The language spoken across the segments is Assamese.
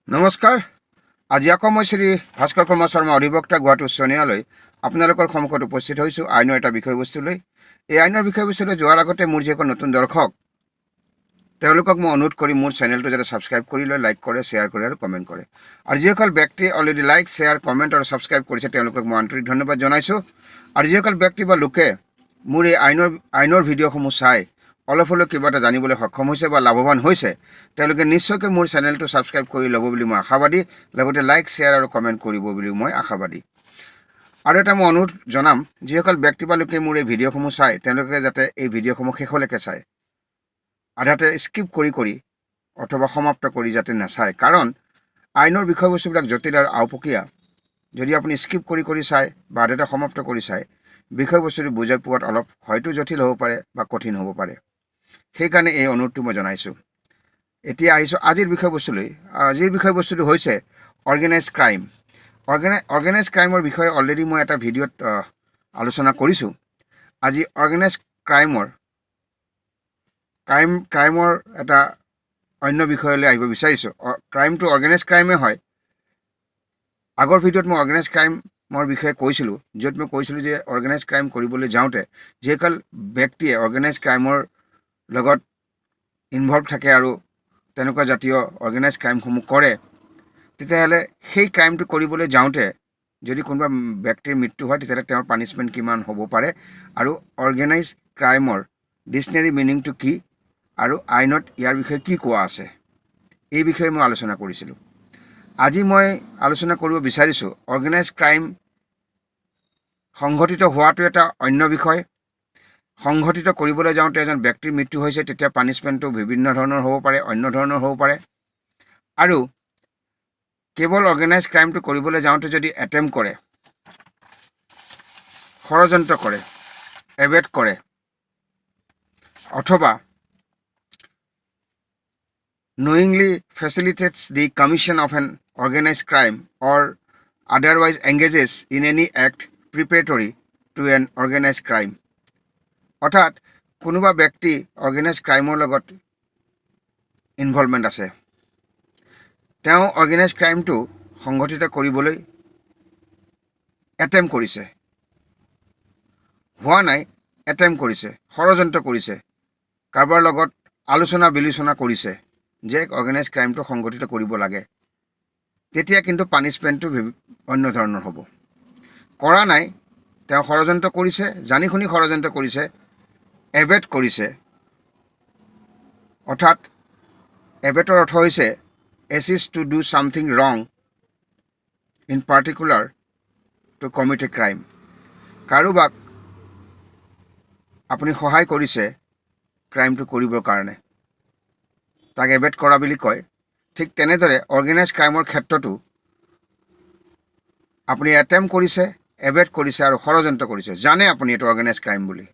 নমস্কাৰ। আজি আকৌ মই শ্ৰী ভাস্কৰ কুমাৰ শৰ্মা অধিবক্তা গুৱাহাটী উচ্চ ন্যায়ালয় আপোনালোকৰ সন্মুখত উপস্থিত হৈছোঁ আইনৰ এটা বিষয়বস্তু লৈ। এই আইনৰ বিষয়বস্তুলৈ যোৱাৰ আগতে মোৰ যিসকল নতুন দৰ্শক তেওঁলোকক মই অনুৰোধ কৰি মোৰ চেনেলটো যাতে ছাবস্ক্ৰাইব কৰি লয়, লাইক কৰে, শ্বেয়াৰ কৰে আৰু কমেণ্ট কৰে। আৰু যিসকল ব্যক্তিয়ে অলৰেডি লাইক, শ্বেয়াৰ, কমেণ্ট আৰু ছাবস্ক্ৰাইব কৰিছে তেওঁলোকক মই আন্তৰিক ধন্যবাদ জনাইছোঁ। আৰু যিসকল ব্যক্তি বা লোকে মোৰ এই আইনৰ ভিডিঅ'সমূহ চাই অলপ হ'লেও কিবা এটা জানিবলৈ সক্ষম হৈছে বা লাভৱান হৈছে তেওঁলোকে নিশ্চয়কৈ মোৰ চেনেলটো ছাবস্ক্ৰাইব কৰি ল'ব বুলি মই আশাবাদী, লগতে লাইক, শ্বেয়াৰ আৰু কমেণ্ট কৰিব বুলিও মই আশাবাদী। আৰু এটা মই অনুৰোধ জনাম, যিসকল ব্যক্তি বা লোকে মোৰ এই ভিডিঅ'সমূহ চাই তেওঁলোকে যাতে এই ভিডিঅ'সমূহ শেষলৈকে চায়, আধাতে স্কিপ কৰি অথবা সমাপ্ত কৰি যাতে নাচায়। কাৰণ আইনৰ বিষয়বস্তুবিলাক জটিল আৰু আওপকীয়া। যদি আপুনি স্কিপ কৰি চায় বা আধাতে সমাপ্ত কৰি চায় বিষয়বস্তুটো বুজাই পোৱাত অলপ হয়তো জটিল হ'ব পাৰে বা কঠিন হ'ব পাৰে। সেইকাৰণে এই অনুৰোধটো মই জনাইছোঁ। এতিয়া আহিছোঁ আজিৰ বিষয়বস্তুলৈ। আজিৰ বিষয়বস্তুটো হৈছে অৰ্গেনাইজ ক্ৰাইম। অৰ্গেনাইজ ক্ৰাইমৰ বিষয়ে অলৰেডি মই এটা ভিডিঅ'ত আলোচনা কৰিছোঁ। আজি অৰ্গেনাইজ ক্ৰাইমৰ এটা অন্য বিষয়লৈ আহিব বিচাৰিছোঁ। ক্ৰাইমটো অৰ্গেনাইজ ক্ৰাইমেই হয়। আগৰ ভিডিঅ'ত মই অৰ্গেনাইজ ক্ৰাইমৰ বিষয়ে কৈছিলোঁ, য'ত মই কৈছিলোঁ যে অৰ্গেনাইজ ক্ৰাইম কৰিবলৈ যাওঁতে যিসকল ব্যক্তিয়ে অৰ্গেনাইজ ক্ৰাইমৰ লগত ইনভলভ থাকে আৰু তেনেকুৱা জাতীয় অৰ্গেনাইজ ক্ৰাইমসমূহ কৰে, তেতিয়াহ'লে সেই ক্ৰাইমটো কৰিবলৈ যাওঁতে যদি কোনোবা ব্যক্তিৰ মৃত্যু হয় তেতিয়াহ'লে তেওঁৰ পানিছমেণ্ট কিমান হ'ব পাৰে আৰু অৰ্গেনাইজ ক্ৰাইমৰ ডিক্সনেৰী মিনিংটো কি আৰু আইনত ইয়াৰ বিষয়ে কি কোৱা আছে, এই বিষয়ে মই আলোচনা কৰিছিলোঁ। আজি মই আলোচনা কৰিব বিচাৰিছোঁ অৰ্গেনাইজ ক্ৰাইম সংঘটিত হোৱাটো এটা অন্য বিষয়। সংঘটিত কৰিবলৈ যাওঁতে এজন ব্যক্তিৰ মৃত্যু হৈছে তেতিয়া পানিছমেণ্টটো বিভিন্ন ধৰণৰ হ'ব পাৰে, অন্য ধৰণৰ হ'ব পাৰে। আৰু কেৱল অৰ্গেনাইজ ক্ৰাইমটো কৰিবলৈ যাওঁতে যদি এটেম্প কৰে, ষড়যন্ত্ৰ কৰে, এবেট কৰে অথবা knowingly facilitates the commission of an organized crime or otherwise engages in any act preparatory to an organized crime, অৰ্থাৎ কোনোবা ব্যক্তি অৰ্গেনাইজ ক্ৰাইমৰ লগত ইনভলভমেণ্ট আছে, তেওঁ অৰ্গেনাইজ ক্ৰাইমটো সংঘটিত কৰিবলৈ এটেম্প কৰিছে, হোৱা নাই, এটেম্প কৰিছে, ষড়যন্ত্ৰ কৰিছে, কাৰোবাৰ লগত আলোচনা বিলোচনা কৰিছে যে অৰ্গেনাইজ ক্ৰাইমটো সংঘটিত কৰিব লাগে, তেতিয়া কিন্তু পানিছমেণ্টটো অন্য ধৰণৰ হ'ব। কৰা নাই, তেওঁ ষড়যন্ত্ৰ কৰিছে, জানি শুনি ষড়যন্ত্ৰ কৰিছে, এবেট কৰিছে, অৰ্থাৎ এবেটৰ অৰ্থ হৈছে এচিষ্ট টু ডু ছামথিং ৰং in particular two commit a crime. কাৰোবাক আপুনি সহায় কৰিছে ক্ৰাইমটো কৰিবৰ কাৰণে, তাক এবেট কৰা বুলি কয়। ঠিক তেনেদৰে অৰ্গেনাইজ ক্ৰাইমৰ ক্ষেত্ৰতো আপুনি এটেম্প কৰিছে, এবেট কৰিছে আৰু ষড়যন্ত্ৰ কৰিছে, জানে আপুনি এইটো অৰ্গেনাইজ ক্ৰাইম বুলি,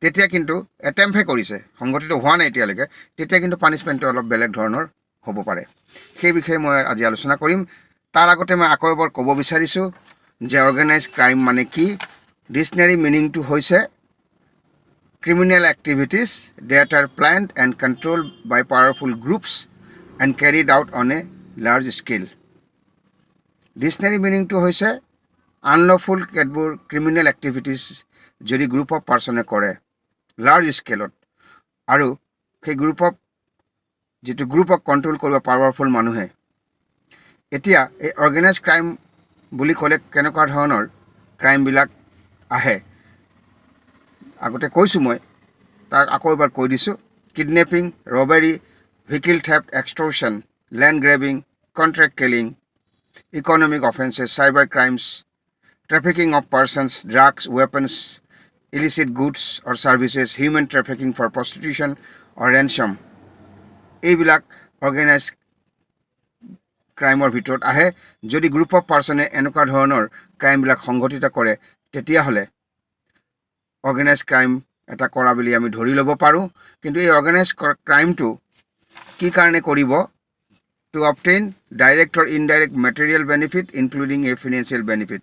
তেতিয়া কিন্তু এটেম্পহে কৰিছে, সংঘটিত হোৱা নাই এতিয়ালৈকে, তেতিয়া কিন্তু পানিছমেণ্টটো অলপ বেলেগ ধৰণৰ হ'ব পাৰে। সেই বিষয়ে মই আজি আলোচনা কৰিম। তাৰ আগতে মই আকৌ এবাৰ ক'ব বিচাৰিছোঁ যে অৰ্গেনাইজ ক্ৰাইম মানে কি। ডিক্সনেৰী মিনিংটো হৈছে criminal activities that are planned and controlled by powerful groups and carried out on a large scale. Dictionary মিনিংটো হৈছে আনলফুল কেতবোৰ ক্ৰিমিনেল এক্টিভিটিছ যদি গ্ৰুপ অফ পাৰ্চনে কৰে লাৰ্জ স্কেলত, আৰু সেই যিটো গ্ৰুপক কণ্ট্ৰল কৰিব পাৱাৰফুল মানুহে। এতিয়া এই অৰ্গেনাইজ ক্ৰাইম বুলি ক'লে কেনেকুৱা ধৰণৰ ক্ৰাইমবিলাক আহে আগতে কৈছোঁ মই, তাক আকৌ এবাৰ কৈ দিছোঁ। Kidnapping, robbery, vehicle theft, extortion, land grabbing, contract killing, economic offences, cyber crimes, trafficking of persons, drugs, weapons, illicit goods or services, human trafficking for prostitution or ransom, এইবিলাক অৰ্গেনাইজ ক্ৰাইমৰ ভিতৰত আহে। যদি গ্ৰুপ অফ পাৰ্চনে এনেকুৱা ধৰণৰ ক্ৰাইমবিলাক সংঘটিত কৰে তেতিয়াহ'লে অৰ্গেনাইজ ক্ৰাইম এটা কৰা বুলি আমি ধৰি ল'ব পাৰোঁ। কিন্তু এই অৰ্গেনাইজ ক্ৰাইমটো কি কাৰণে কৰিব? To obtain direct or indirect material benefit including a financial benefit,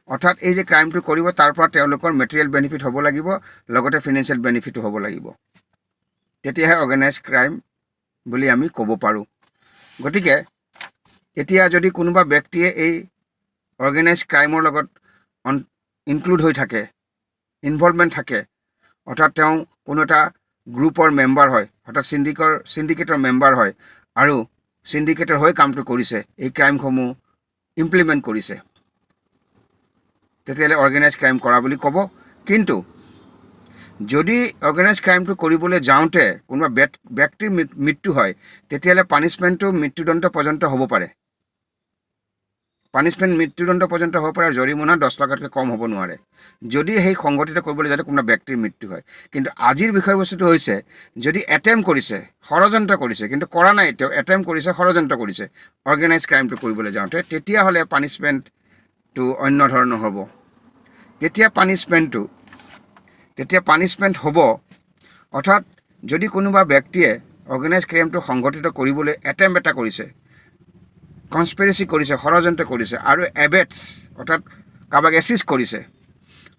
অৰ্থাৎ এই যে ক্ৰাইমটো কৰিব তাৰ পৰা তেওঁলোকৰ মেটেৰিয়েল বেনিফিট হ'ব লাগিব, লগতে ফিনেন্সিয়েল বেনিফিটো হ'ব লাগিব, তেতিয়াহে অৰ্গেনাইজ ক্ৰাইম বুলি আমি ক'ব পাৰোঁ। গতিকে এতিয়া যদি কোনোবা ব্যক্তিয়ে এই অৰ্গেনাইজ ক্ৰাইমৰ লগত ইনক্লুড হৈ থাকে, ইনভলভমেণ্ট থাকে, অৰ্থাৎ তেওঁ কোনো এটা গ্ৰুপৰ মেম্বাৰ হয়, অৰ্থাৎ চিণ্ডিকেটৰ মেম্বাৰ হয় আৰু চিণ্ডিকেটৰ হৈ কামটো কৰিছে, এই ক্ৰাইমসমূহ ইমপ্লিমেণ্ট কৰিছে, তেতিয়াহ'লে অৰ্গেনাইজ ক্ৰাইম কৰা বুলি ক'ব। কিন্তু যদি অৰ্গেনাইজ ক্ৰাইমটো কৰিবলৈ যাওঁতে কোনোবা ব্যক্তিৰ মৃত্যু হয়, তেতিয়াহ'লে পানিছমেণ্টটো মৃত্যুদণ্ড পৰ্যন্ত হ'ব পাৰে। পানিছমেণ্ট মৃত্যুদণ্ড পৰ্যন্ত হ'ব পাৰে আৰু জৰিমনা 10 লাখতকৈ কম হ'ব নোৱাৰে, যদি সেই সংগঠিত কৰিবলৈ যাতে কোনোবা ব্যক্তিৰ মৃত্যু হয়। কিন্তু আজিৰ বিষয়বস্তুটো হৈছে, যদি এটেম্প কৰিছে, ষড়যন্ত্ৰ কৰিছে, কিন্তু কৰা নাই, তেওঁ এটেম্প কৰিছে, ষড়যন্ত্ৰ কৰিছে অৰ্গেনাইজ ক্ৰাইমটো কৰিবলৈ যাওঁতে, তেতিয়াহ'লে পানিছমেণ্টটো অন্য ধৰণৰ হ'ব। তেতিয়া পানিছমেণ্ট হ'ব, অৰ্থাৎ যদি কোনোবা ব্যক্তিয়ে অৰ্গেনাইজ ক্ৰাইমটো সংগঠিত কৰিবলৈ এটেম্প এটা কৰিছে, কনস্পিৰেচি কৰিছে, ষড়যন্ত্ৰ কৰিছে আৰু এবেটছ অৰ্থাৎ কাৰোবাক এছিষ্ট কৰিছে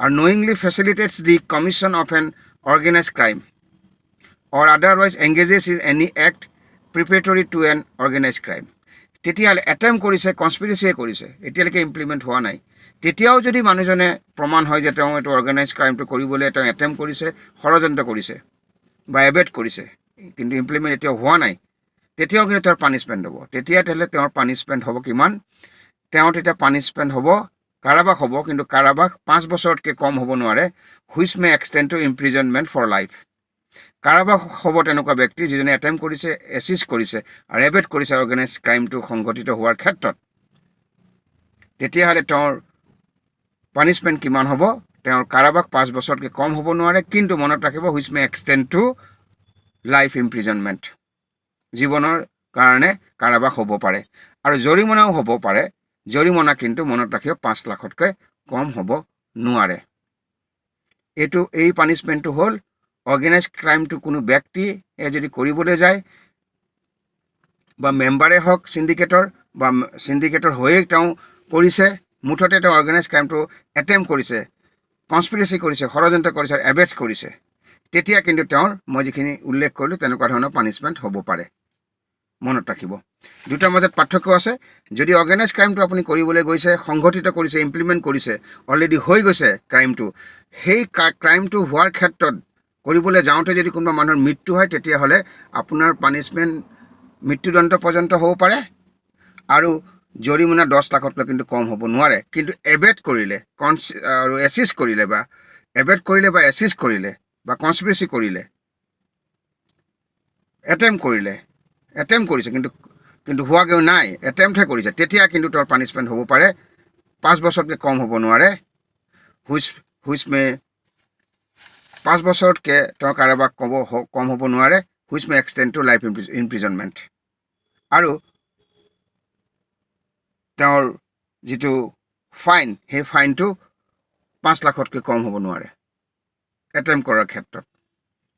আৰু knowingly facilitates the commission of an organise crime or otherwise engages in any act preparatory to an organise crime, তেতিয়াহ'লে এটেম্প কৰিছে, কনস্পিৰেচিয়ে কৰিছে, এতিয়ালৈকে ইমপ্লিমেণ্ট হোৱা নাই। তেতিয়াও যদি মানুহজনে প্ৰমাণ হয় যে তেওঁ এইটো অৰ্গেনাইজ ক্ৰাইমটো কৰিবলৈ তেওঁ এটেম্প কৰিছে, ষড়যন্ত্ৰ কৰিছে বা এবেট কৰিছে, কিন্তু ইমপ্লিমেণ্ট এতিয়াও হোৱা নাই, তেতিয়াও কিন্তু তেওঁৰ পানিছমেণ্ট হ'ব। তেতিয়াহ'লে তেওঁৰ পানিছমেণ্ট হ'ব কিমান? তেতিয়া পানিছমেণ্ট হ'ব, কাৰাবাস হ'ব, কিন্তু কাৰাবাস 5 বছৰতকৈ কম হ'ব নোৱাৰে, which may extend to imprisonment for life. কাৰাবাস হ'ব তেনেকুৱা ব্যক্তি যিজনে এটেম্প কৰিছে, এছিষ্ট কৰিছে আৰু এবেট কৰিছে অৰ্গেনাইজ ক্ৰাইমটো সংগঠিত হোৱাৰ ক্ষেত্ৰত। তেতিয়াহ'লে তেওঁৰ পানিছমেণ্ট কিমান হ'ব? তেওঁৰ কাৰাবাস 5 বছৰতকৈ কম হ'ব নোৱাৰে, কিন্তু মনত ৰাখিব, which may extend to life imprisonment, জীৱনৰ কাৰণে কাৰাবাস হ'ব পাৰে আৰু জৰিমনাও হ'ব পাৰে। জৰিমনা কিন্তু মনত ৰাখিব 5 লাখতকৈ কম হ'ব নোৱাৰে। এই পানিছমেণ্টটো হ'ল অৰ্গেনাইজ ক্ৰাইমটো কোনো ব্যক্তিয়ে যদি কৰিবলৈ যায় বা মেম্বাৰে হওক চিণ্ডিকেটৰ বা চিণ্ডিকেটৰ হৈয়ে তেওঁ কৰিছে, মুঠতে তেওঁ অৰ্গেনাইজ ক্ৰাইমটো এটেম্প কৰিছে, কনস্পিৰেচি কৰিছে, ষড়যন্ত্ৰ কৰিছে আৰু এবেট কৰিছে, তেতিয়া কিন্তু তেওঁৰ মই যিখিনি উল্লেখ কৰিলোঁ তেনেকুৱা ধৰণৰ পানিছমেণ্ট হ'ব পাৰে। মনত ৰাখিব, দুটাৰ মাজত পাৰ্থক্য আছে। যদি অৰ্গেনাইজ ক্ৰাইমটো আপুনি কৰিবলৈ গৈছে, সংগঠিত কৰিছে, ইমপ্লিমেণ্ট কৰিছে, অলৰেডি হৈ গৈছে ক্ৰাইমটো, সেই ক্ৰাইমটো হোৱাৰ ক্ষেত্ৰত কৰিবলৈ যাওঁতে যদি কোনোবা মানুহৰ মৃত্যু হয়, তেতিয়াহ'লে আপোনাৰ পানিছমেণ্ট মৃত্যুদণ্ড পৰ্যন্ত হ'ব পাৰে আৰু জৰিমনা 10 লাখতকৈ কিন্তু কম হ'ব নোৱাৰে। কিন্তু এবেট কৰিলে আৰু এছিষ্ট কৰিলে বা এবেট কৰিলে বা এছিষ্ট কৰিলে বা কনস্পিৰেচি কৰিলে, এটেম্প কৰিছে কিন্তু হোৱাগৈও নাই, এটেম্পটহে কৰিছে, তেতিয়া কিন্তু তেওঁৰ পানিছমেণ্ট হ'ব পাৰে 5 বছৰতকৈ কম হ'ব নোৱাৰে, হুইচ মে 5 বছৰতকৈ তেওঁৰ কাৰাবাস কম হ'ব নোৱাৰে, which may extend to life imprisonment. আৰু তেওঁৰ যিটো ফাইন, সেই ফাইনটো 5 লাখতকৈ কম হ'ব নোৱাৰে এটেম্প কৰাৰ ক্ষেত্ৰত।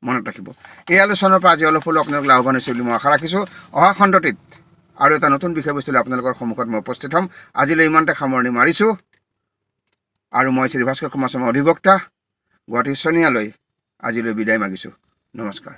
মনত ৰাখিব। এই আলোচনাৰ পৰা আজি অলপ হ'লেও আপোনালোক লাভৱান হৈছে বুলি মই আশা ৰাখিছোঁ। অহা খণ্ডটিত আৰু এটা নতুন বিষয়বস্তু লৈ আপোনালোকৰ সন্মুখত মই উপস্থিত হ'ম। আজিলৈ ইমানতে সামৰণি মাৰিছোঁ আৰু মই শ্ৰী ভাস্কৰ কুমাৰ শৰ্মা অধিবক্তা, গুৱাহাটী উচ্চ ন্যায়ালয়, আজিলৈ বিদায় মাগিছোঁ। নমস্কাৰ।